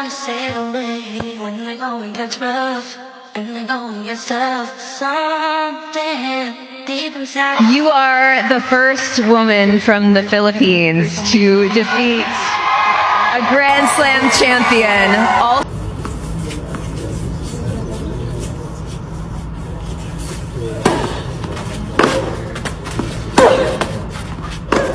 to say to me when the going gets rough and the going gets tough. Something deep inside. You are the first woman from the Philippines to defeat a Grand Slam champion.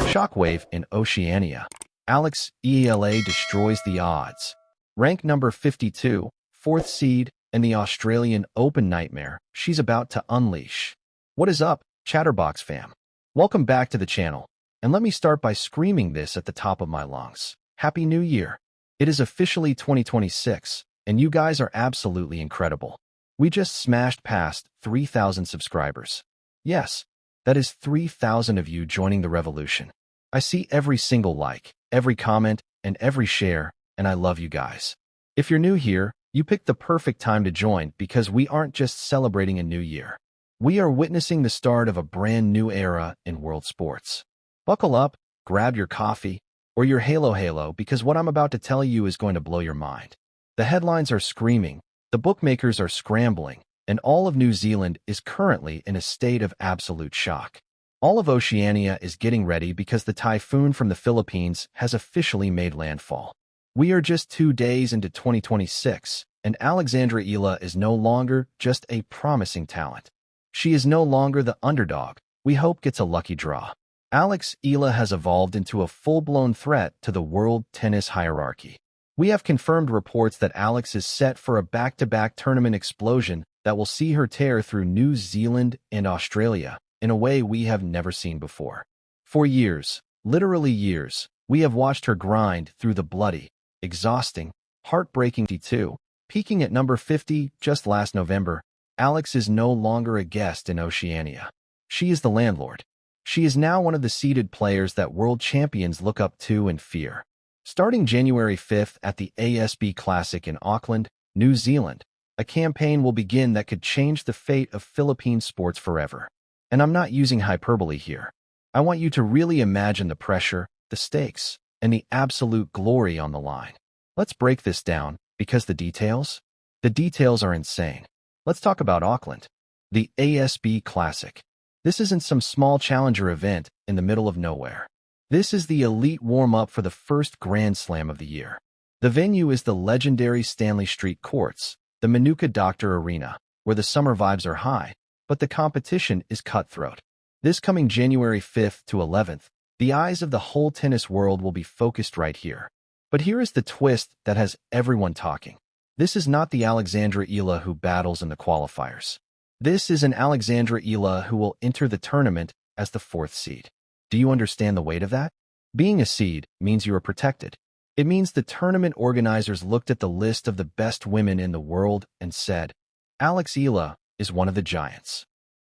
Shockwave in Oceania. Alex Eala destroys the odds. Rank number 52, 4th seed, in the Australian Open nightmare she's about to unleash. What is up, Chatterbox fam? Welcome back to the channel. And let me start by screaming this at the top of my lungs. Happy New Year! It is officially 2026, and you guys are absolutely incredible. We just smashed past 3,000 subscribers. Yes, that is 3,000 of you joining the revolution. I see every single like, every comment, and every share, and I love you guys. If you're new here, you picked the perfect time to join because we aren't just celebrating a new year. We are witnessing the start of a brand new era in world sports. Buckle up, grab your coffee, or your halo because what I'm about to tell you is going to blow your mind. The headlines are screaming, the bookmakers are scrambling, and all of New Zealand is currently in a state of absolute shock. All of Oceania is getting ready because the typhoon from the Philippines has officially made landfall. We are just 2 days into 2026, and Alexandra Eala is no longer just a promising talent. She is no longer the underdog we hope gets a lucky draw. Alex Eala has evolved into a full-blown threat to the world tennis hierarchy. We have confirmed reports that Alex is set for a back-to-back tournament explosion that will see her tear through New Zealand and Australia in a way we have never seen before. For years, literally years, we have watched her grind through the bloody, exhausting, heartbreaking T2. Peaking at number 50 just last November, Alex is no longer a guest in Oceania. She is the landlord. She is now one of the seeded players that world champions look up to and fear. Starting January 5th at the ASB Classic in Auckland, New Zealand, a campaign will begin that could change the fate of Philippine sports forever. And I'm not using hyperbole here. I want you to really imagine the pressure, the stakes, and the absolute glory on the line. Let's break this down, because the details are insane. Let's talk about Auckland. The ASB Classic. This isn't some small challenger event in the middle of nowhere. This is the elite warm-up for the first Grand Slam of the year. The venue is the legendary Stanley Street Courts, the Manuka Doctor Arena, where the summer vibes are high, but the competition is cutthroat. This coming January 5th to 11th, the eyes of the whole tennis world will be focused right here. But here is the twist that has everyone talking. This is not the Alexandra Eala who battles in the qualifiers. This is an Alexandra Eala who will enter the tournament as the 4th seed. Do you understand the weight of that? Being a seed means you are protected. It means the tournament organizers looked at the list of the best women in the world and said, Alex Eala is one of the giants.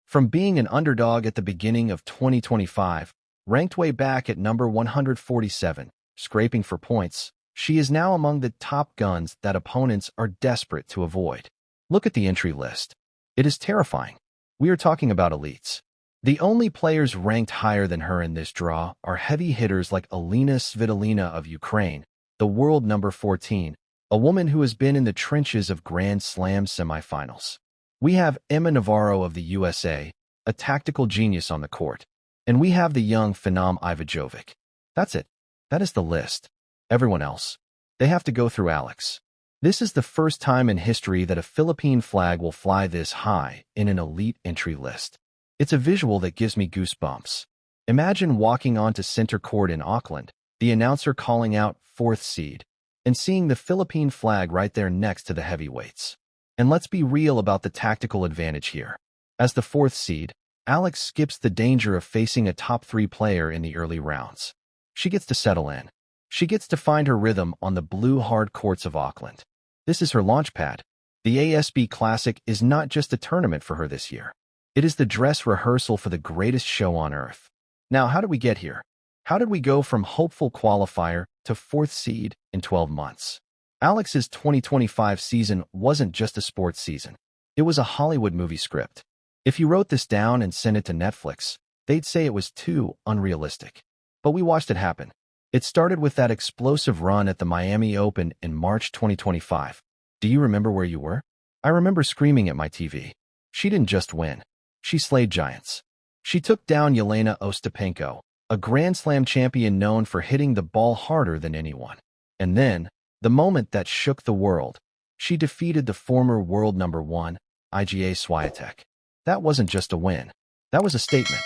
From being an underdog at the beginning of 2025, ranked way back at number 147, scraping for points, she is now among the top guns that opponents are desperate to avoid. Look at the entry list. It is terrifying. We are talking about elites. The only players ranked higher than her in this draw are heavy hitters like Elena Svitolina of Ukraine, the world number 14, a woman who has been in the trenches of Grand Slam semifinals. We have Emma Navarro of the USA, a tactical genius on the court. And we have the young Phenom Ivajovic. That's it. That is the list. Everyone else, they have to go through Alex. This is the first time in history that a Philippine flag will fly this high in an elite entry list. It's a visual that gives me goosebumps. Imagine walking onto center court in Auckland, the announcer calling out 4th seed, and seeing the Philippine flag right there next to the heavyweights. And let's be real about the tactical advantage here. As the 4th seed, Alex skips the danger of facing a top 3 player in the early rounds. She gets to settle in. She gets to find her rhythm on the blue hard courts of Auckland. This is her launch pad. The ASB Classic is not just a tournament for her this year. It is the dress rehearsal for the greatest show on earth. Now, how did we get here? How did we go from hopeful qualifier to 4th seed in 12 months? Alex's 2025 season wasn't just a sports season. It was a Hollywood movie script. If you wrote this down and sent it to Netflix, they'd say it was too unrealistic. But we watched it happen. It started with that explosive run at the Miami Open in March 2025. Do you remember where you were? I remember screaming at my TV. She didn't just win. She slayed giants. She took down Yelena Ostapenko, a Grand Slam champion known for hitting the ball harder than anyone. And then, the moment that shook the world, she defeated the former world number one, Iga Swiatek. That wasn't just a win. That was a statement.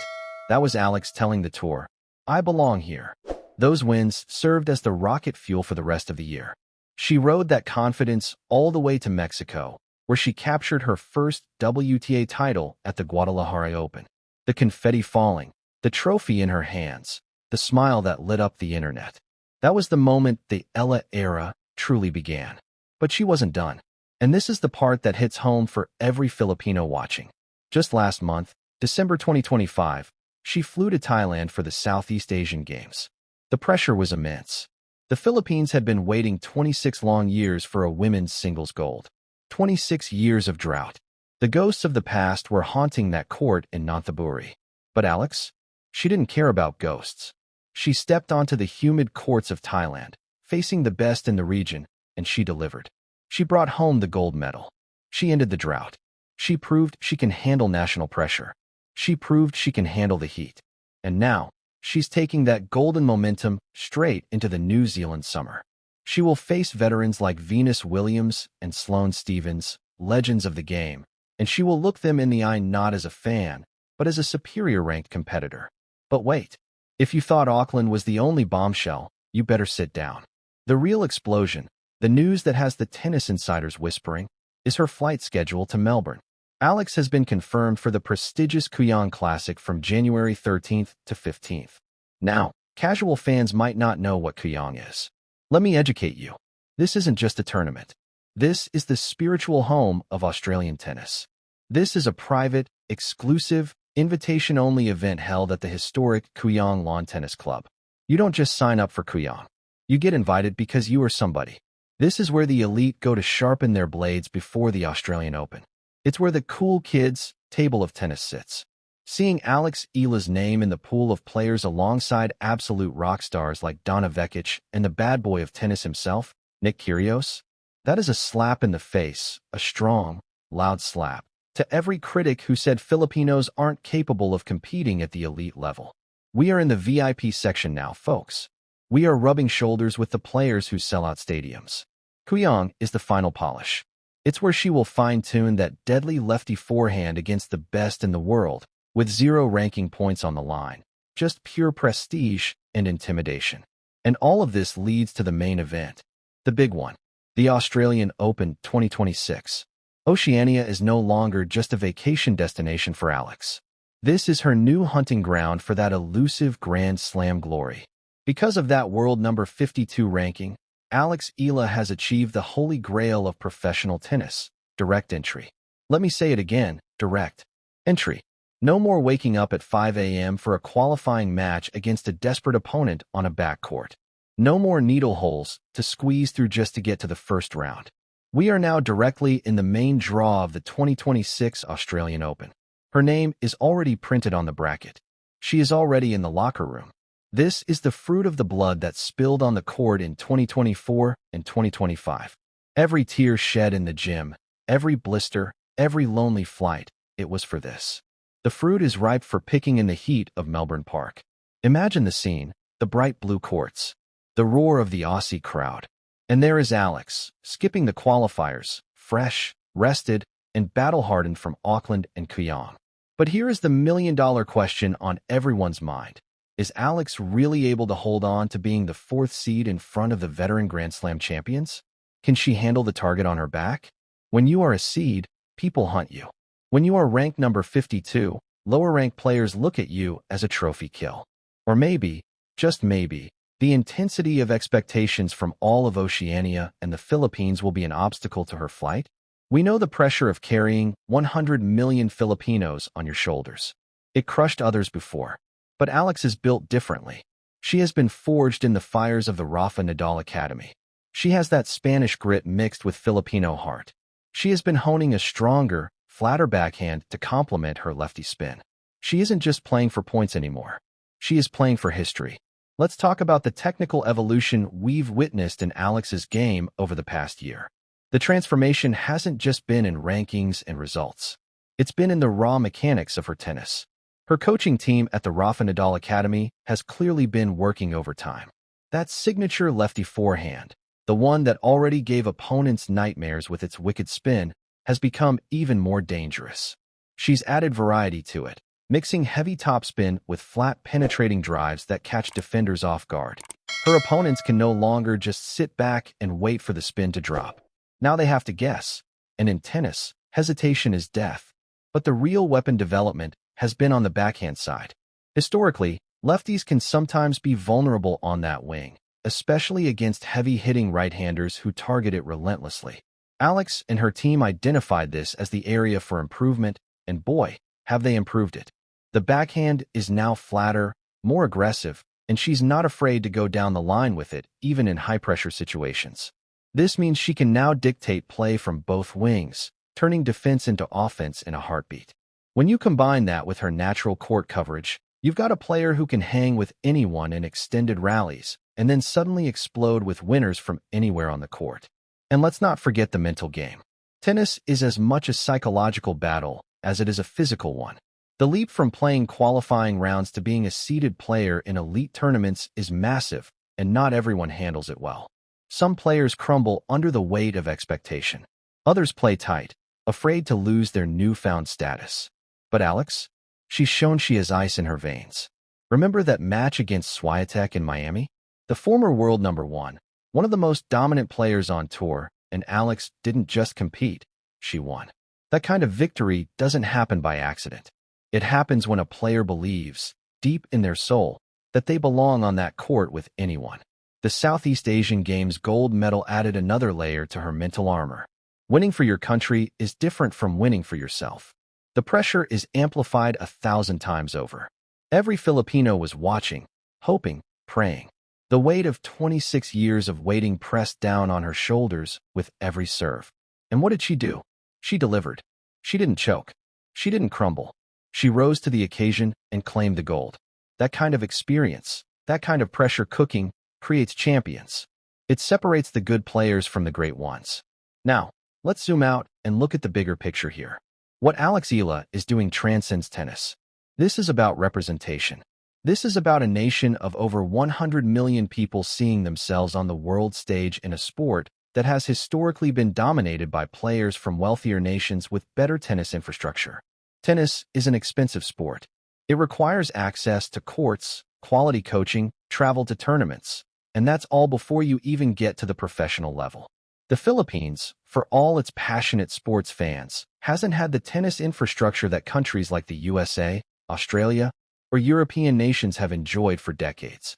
That was Alex telling the tour, I belong here. Those wins served as the rocket fuel for the rest of the year. She rode that confidence all the way to Mexico, where she captured her first WTA title at the Guadalajara Open. The confetti falling, the trophy in her hands, the smile that lit up the internet. That was the moment the Eala era truly began. But she wasn't done. And this is the part that hits home for every Filipino watching. Just last month, December 2025, she flew to Thailand for the Southeast Asian Games. The pressure was immense. The Philippines had been waiting 26 long years for a women's singles gold. 26 years of drought. The ghosts of the past were haunting that court in Nonthaburi. But Alex? She didn't care about ghosts. She stepped onto the humid courts of Thailand, facing the best in the region, and she delivered. She brought home the gold medal. She ended the drought. She proved she can handle national pressure. She proved she can handle the heat. And now, she's taking that golden momentum straight into the New Zealand summer. She will face veterans like Venus Williams and Sloane Stephens, legends of the game, and she will look them in the eye not as a fan, but as a superior-ranked competitor. But wait, if you thought Auckland was the only bombshell, you better sit down. The real explosion, the news that has the tennis insiders whispering, is her flight schedule to Melbourne. Alex has been confirmed for the prestigious Kooyong Classic from January 13th to 15th. Now, casual fans might not know what Kooyong is. Let me educate you. This isn't just a tournament. This is the spiritual home of Australian tennis. This is a private, exclusive, invitation-only event held at the historic Kooyong Lawn Tennis Club. You don't just sign up for Kooyong. You get invited because you are somebody. This is where the elite go to sharpen their blades before the Australian Open. It's where the cool kids' table of tennis sits. Seeing Alex Eala's name in the pool of players alongside absolute rock stars like Donna Vekic and the bad boy of tennis himself, Nick Kyrgios, that is a slap in the face, a strong, loud slap, to every critic who said Filipinos aren't capable of competing at the elite level. We are in the VIP section now, folks. We are rubbing shoulders with the players who sell out stadiums. Kooyong is the final polish. It's where she will fine-tune that deadly lefty forehand against the best in the world, with 0 ranking points on the line, just pure prestige and intimidation. And all of this leads to the main event, the big one, the Australian Open 2026. Oceania is no longer just a vacation destination for Alex. This is her new hunting ground for that elusive Grand Slam glory. Because of that world number 52 ranking, Alex Eala has achieved the holy grail of professional tennis, direct entry. Let me say it again, direct entry. No more waking up at 5 a.m. for a qualifying match against a desperate opponent on a backcourt. No more needle holes to squeeze through just to get to the first round. We are now directly in the main draw of the 2026 Australian Open. Her name is already printed on the bracket. She is already in the locker room. This is the fruit of the blood that spilled on the court in 2024 and 2025. Every tear shed in the gym, every blister, every lonely flight, it was for this. The fruit is ripe for picking in the heat of Melbourne Park. Imagine the scene, the bright blue courts, the roar of the Aussie crowd. And there is Alex, skipping the qualifiers, fresh, rested, and battle-hardened from Auckland and Kooyong. But here is the million-dollar question on everyone's mind. Is Alex really able to hold on to being the 4th seed in front of the veteran Grand Slam champions? Can she handle the target on her back? When you are a seed, people hunt you. When you are ranked number 52, lower-ranked players look at you as a trophy kill. Or maybe, just maybe, the intensity of expectations from all of Oceania and the Philippines will be an obstacle to her flight. We know the pressure of carrying 100 million Filipinos on your shoulders. It crushed others before. But Alex is built differently. She has been forged in the fires of the Rafa Nadal Academy. She has that Spanish grit mixed with Filipino heart. She has been honing a stronger, flatter backhand to complement her lefty spin. She isn't just playing for points anymore. She is playing for history. let's talk about the technical evolution we've witnessed in Alex's game over the past year. The transformation hasn't just been in rankings and results. It's been in the raw mechanics of her tennis. Her coaching team at the Rafa Nadal Academy has clearly been working overtime. That signature lefty forehand, the one that already gave opponents nightmares with its wicked spin, has become even more dangerous. She's added variety to it, mixing heavy topspin with flat penetrating drives that catch defenders off guard. Her opponents can no longer just sit back and wait for the spin to drop. Now they have to guess. And in tennis, hesitation is death. But the real weapon development has been on the backhand side. Historically, lefties can sometimes be vulnerable on that wing, especially against heavy-hitting right-handers who target it relentlessly. Alex and her team identified this as the area for improvement, and boy, have they improved it. The backhand is now flatter, more aggressive, and she's not afraid to go down the line with it, even in high-pressure situations. This means she can now dictate play from both wings, turning defense into offense in a heartbeat. When you combine that with her natural court coverage, you've got a player who can hang with anyone in extended rallies and then suddenly explode with winners from anywhere on the court. And let's not forget the mental game. Tennis is as much a psychological battle as it is a physical one. The leap from playing qualifying rounds to being a seeded player in elite tournaments is massive, and not everyone handles it well. Some players crumble under the weight of expectation. Others play tight, afraid to lose their newfound status. But Alex? She's shown she has ice in her veins. Remember that match against Swiatek in Miami? The former world number one of the most dominant players on tour, and Alex didn't just compete, she won. That kind of victory doesn't happen by accident. It happens when a player believes, deep in their soul, that they belong on that court with anyone. The Southeast Asian Games gold medal added another layer to her mental armor. Winning for your country is different from winning for yourself. The pressure is amplified 1,000 times over. Every Filipino was watching, hoping, praying. The weight of 26 years of waiting pressed down on her shoulders with every serve. And what did she do? She delivered. She didn't choke. She didn't crumble. She rose to the occasion and claimed the gold. That kind of experience, that kind of pressure cooking, creates champions. It separates the good players from the great ones. Now, let's zoom out and look at the bigger picture here. What Eala is doing transcends tennis. This is about representation. This is about a nation of over 100 million people seeing themselves on the world stage in a sport that has historically been dominated by players from wealthier nations with better tennis infrastructure. Tennis is an expensive sport. It requires access to courts, quality coaching, travel to tournaments, and that's all before you even get to the professional level. The Philippines, for all its passionate sports fans, hasn't had the tennis infrastructure that countries like the USA, Australia, or European nations have enjoyed for decades.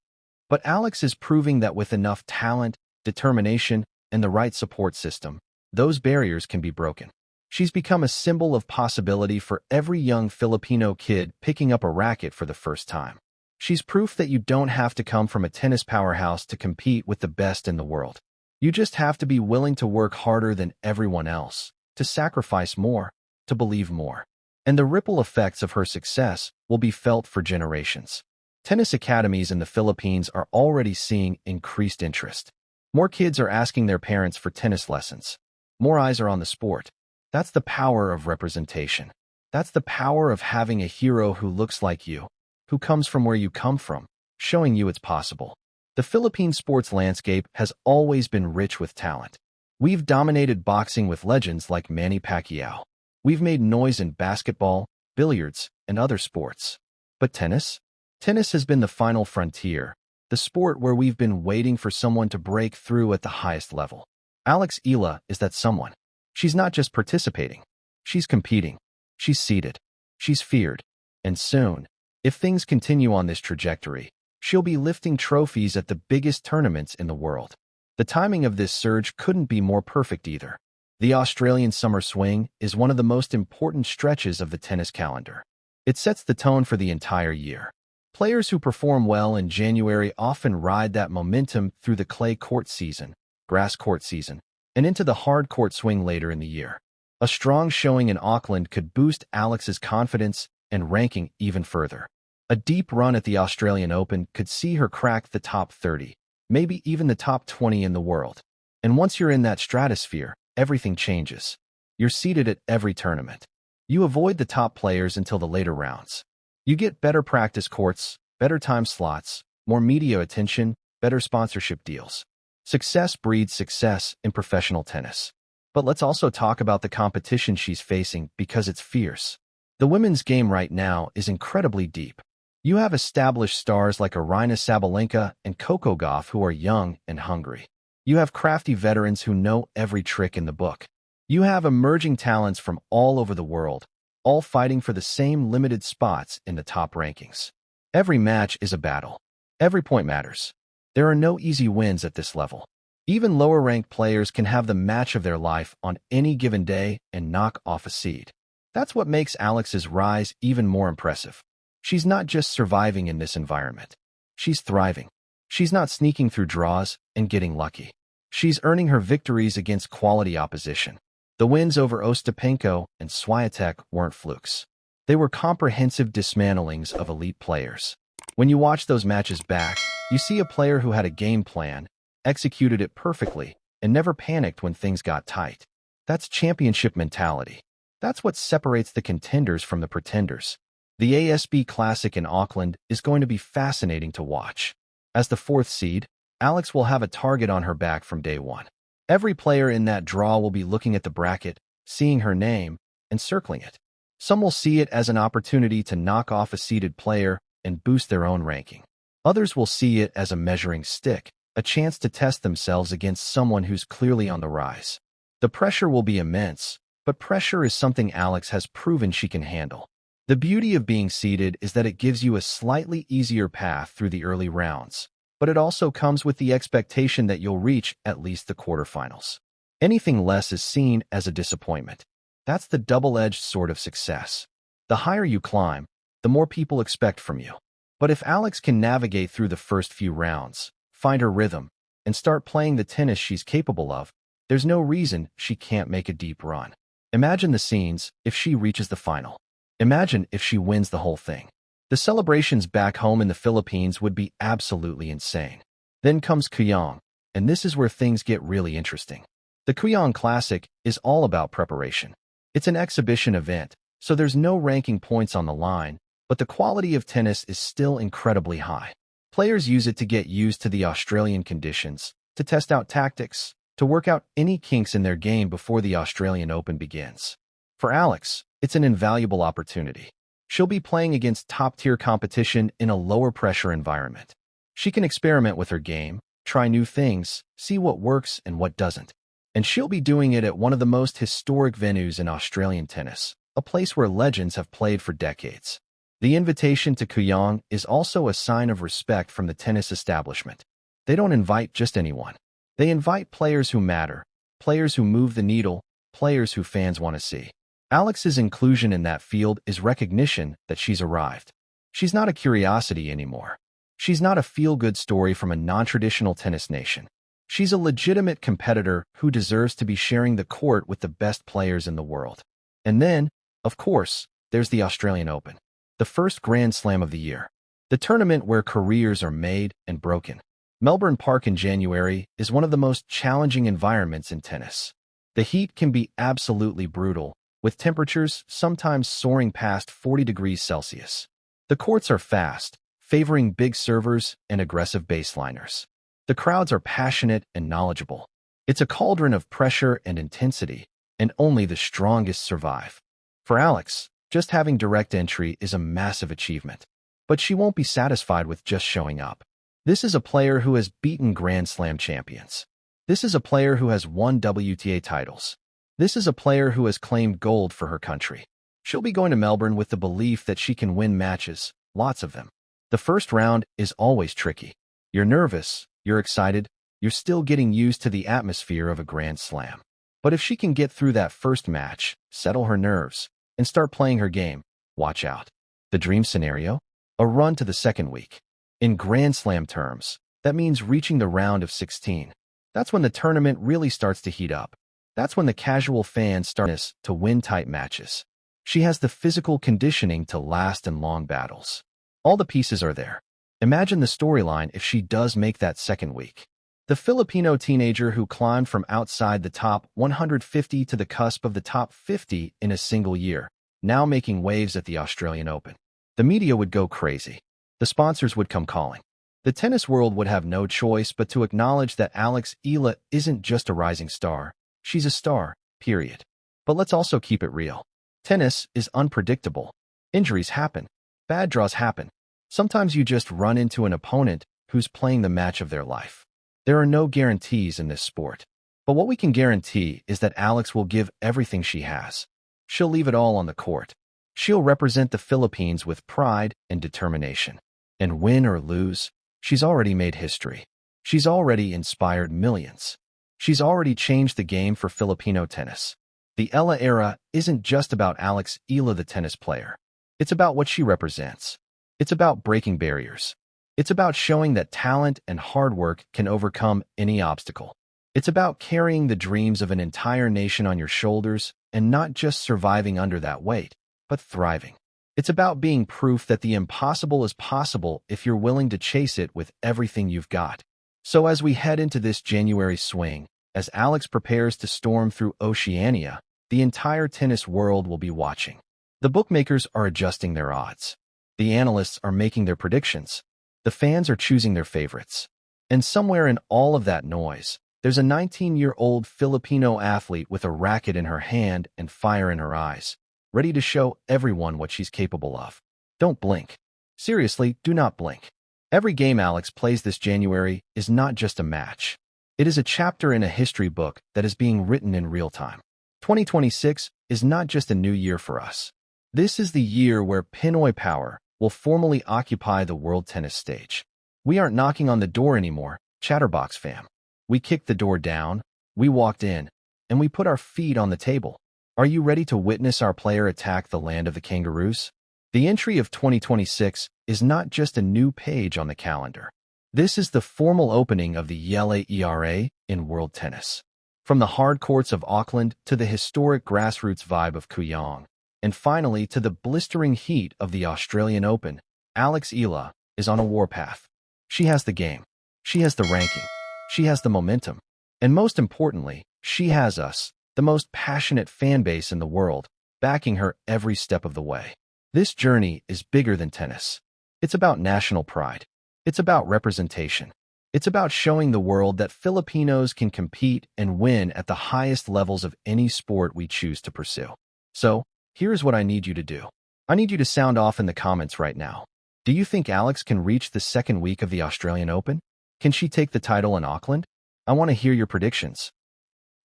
But Alex is proving that with enough talent, determination, and the right support system, those barriers can be broken. She's become a symbol of possibility for every young Filipino kid picking up a racket for the first time. She's proof that you don't have to come from a tennis powerhouse to compete with the best in the world. You just have to be willing to work harder than everyone else, to sacrifice more, to believe more. And the ripple effects of her success will be felt for generations. Tennis academies in the Philippines are already seeing increased interest. More kids are asking their parents for tennis lessons. More eyes are on the sport. That's the power of representation. That's the power of having a hero who looks like you, who comes from where you come from, showing you it's possible. The Philippine sports landscape has always been rich with talent. We've dominated boxing with legends like Manny Pacquiao. We've made noise in basketball, billiards, and other sports. But tennis? Tennis has been the final frontier, the sport where we've been waiting for someone to break through at the highest level. Eala is that someone. She's not just participating. She's competing. She's seeded. She's feared. And soon, if things continue on this trajectory, she'll be lifting trophies at the biggest tournaments in the world. The timing of this surge couldn't be more perfect either. The Australian summer swing is one of the most important stretches of the tennis calendar. It sets the tone for the entire year. Players who perform well in January often ride that momentum through the clay court season, grass court season, and into the hard court swing later in the year. A strong showing in Auckland could boost Alex's confidence and ranking even further. A deep run at the Australian Open could see her crack the top 30, maybe even the top 20 in the world. And once you're in that stratosphere, everything changes. You're seeded at every tournament. You avoid the top players until the later rounds. You get better practice courts, better time slots, more media attention, better sponsorship deals. Success breeds success in professional tennis. But let's also talk about the competition she's facing because it's fierce. The women's game right now is incredibly deep. You have established stars like Aryna Sabalenka and Coco Gauff who are young and hungry. You have crafty veterans who know every trick in the book. You have emerging talents from all over the world, all fighting for the same limited spots in the top rankings. Every match is a battle. Every point matters. There are no easy wins at this level. Even lower-ranked players can have the match of their life on any given day and knock off a seed. That's what makes Alex's rise even more impressive. She's not just surviving in this environment. She's thriving. She's not sneaking through draws and getting lucky. She's earning her victories against quality opposition. The wins over Ostapenko and Swiatek weren't flukes. They were comprehensive dismantlings of elite players. When you watch those matches back, you see a player who had a game plan, executed it perfectly, and never panicked when things got tight. That's championship mentality. That's what separates the contenders from the pretenders. The ASB Classic in Auckland is going to be fascinating to watch. As the fourth seed, Alex will have a target on her back from day one. Every player in that draw will be looking at the bracket, seeing her name, and circling it. Some will see it as an opportunity to knock off a seeded player and boost their own ranking. Others will see it as a measuring stick, a chance to test themselves against someone who's clearly on the rise. The pressure will be immense, but pressure is something Alex has proven she can handle. The beauty of being seeded is that it gives you a slightly easier path through the early rounds, but it also comes with the expectation that you'll reach at least the quarterfinals. Anything less is seen as a disappointment. That's the double-edged sword of success. The higher you climb, the more people expect from you. But if Alex can navigate through the first few rounds, find her rhythm, and start playing the tennis she's capable of, there's no reason she can't make a deep run. Imagine the scenes if she reaches the final. Imagine if she wins the whole thing. The celebrations back home in the Philippines would be absolutely insane. Then comes Kooyong, and this is where things get really interesting. The Kooyong Classic is all about preparation. It's an exhibition event, so there's no ranking points on the line, but the quality of tennis is still incredibly high. Players use it to get used to the Australian conditions, to test out tactics, to work out any kinks in their game before the Australian Open begins. For Alex, it's an invaluable opportunity. She'll be playing against top-tier competition in a lower-pressure environment. She can experiment with her game, try new things, see what works and what doesn't. And she'll be doing it at one of the most historic venues in Australian tennis, a place where legends have played for decades. The invitation to Kooyong is also a sign of respect from the tennis establishment. They don't invite just anyone. They invite players who matter, players who move the needle, players who fans want to see. Alex's inclusion in that field is recognition that she's arrived. She's not a curiosity anymore. She's not a feel-good story from a non-traditional tennis nation. She's a legitimate competitor who deserves to be sharing the court with the best players in the world. And then, of course, there's the Australian Open, the first Grand Slam of the year. The tournament where careers are made and broken. Melbourne Park in January is one of the most challenging environments in tennis. The heat can be absolutely brutal, with temperatures sometimes soaring past 40 degrees Celsius. The courts are fast, favoring big servers and aggressive baseliners. The crowds are passionate and knowledgeable. It's a cauldron of pressure and intensity, and only the strongest survive. For Alex, just having direct entry is a massive achievement. But she won't be satisfied with just showing up. This is a player who has beaten Grand Slam champions. This is a player who has won WTA titles. This is a player who has claimed gold for her country. She'll be going to Melbourne with the belief that she can win matches, lots of them. The first round is always tricky. You're nervous, you're excited, you're still getting used to the atmosphere of a Grand Slam. But if she can get through that first match, settle her nerves, and start playing her game, watch out. The dream scenario? A run to the second week. In Grand Slam terms, that means reaching the round of 16. That's when the tournament really starts to heat up. That's when the casual fans start to win tight matches. She has the physical conditioning to last in long battles. All the pieces are there. Imagine the storyline if she does make that second week. The Filipino teenager who climbed from outside the top 150 to the cusp of the top 50 in a single year, now making waves at the Australian Open. The media would go crazy. The sponsors would come calling. The tennis world would have no choice but to acknowledge that Eala isn't just a rising star. She's a star, period. But let's also keep it real. Tennis is unpredictable. Injuries happen. Bad draws happen. Sometimes you just run into an opponent who's playing the match of their life. There are no guarantees in this sport. But what we can guarantee is that Alex will give everything she has. She'll leave it all on the court. She'll represent the Philippines with pride and determination. And win or lose, she's already made history. She's already inspired millions. She's already changed the game for Filipino tennis. The Eala era isn't just about Eala the tennis player. It's about what she represents. It's about breaking barriers. It's about showing that talent and hard work can overcome any obstacle. It's about carrying the dreams of an entire nation on your shoulders and not just surviving under that weight, but thriving. It's about being proof that the impossible is possible if you're willing to chase it with everything you've got. So as we head into this January swing, as Alex prepares to storm through Oceania, the entire tennis world will be watching. The bookmakers are adjusting their odds. The analysts are making their predictions. The fans are choosing their favorites. And somewhere in all of that noise, there's a 19-year-old Filipino athlete with a racket in her hand and fire in her eyes, ready to show everyone what she's capable of. Don't blink. Seriously, do not blink. Every game Alex plays this January is not just a match. It is a chapter in a history book that is being written in real time. 2026 is not just a new year for us. This is the year where Pinoy power will formally occupy the world tennis stage. We aren't knocking on the door anymore, Chatterbox fam. We kicked the door down, we walked in, and we put our feet on the table. Are you ready to witness our player attack the land of the kangaroos? The entry of 2026 is not just a new page on the calendar. This is the formal opening of the Eala era in world tennis. From the hard courts of Auckland to the historic grassroots vibe of Kooyong, and finally to the blistering heat of the Australian Open, Eala is on a warpath. She has the game. She has the ranking. She has the momentum. And most importantly, she has us, the most passionate fan base in the world, backing her every step of the way. This journey is bigger than tennis. It's about national pride. It's about representation. It's about showing the world that Filipinos can compete and win at the highest levels of any sport we choose to pursue. So, here's what I need you to do. I need you to sound off in the comments right now. Do you think Alex can reach the second week of the Australian Open? Can she take the title in Auckland? I want to hear your predictions.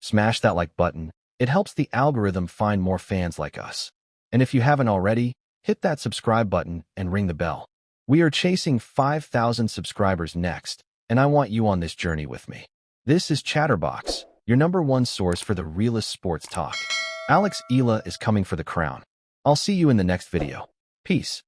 Smash that like button. It helps the algorithm find more fans like us. And if you haven't already, hit that subscribe button and ring the bell. We are chasing 5,000 subscribers next, and I want you on this journey with me. This is Chatterbox, your #1 source for the realest sports talk. Eala is coming for the crown. I'll see you in the next video. Peace.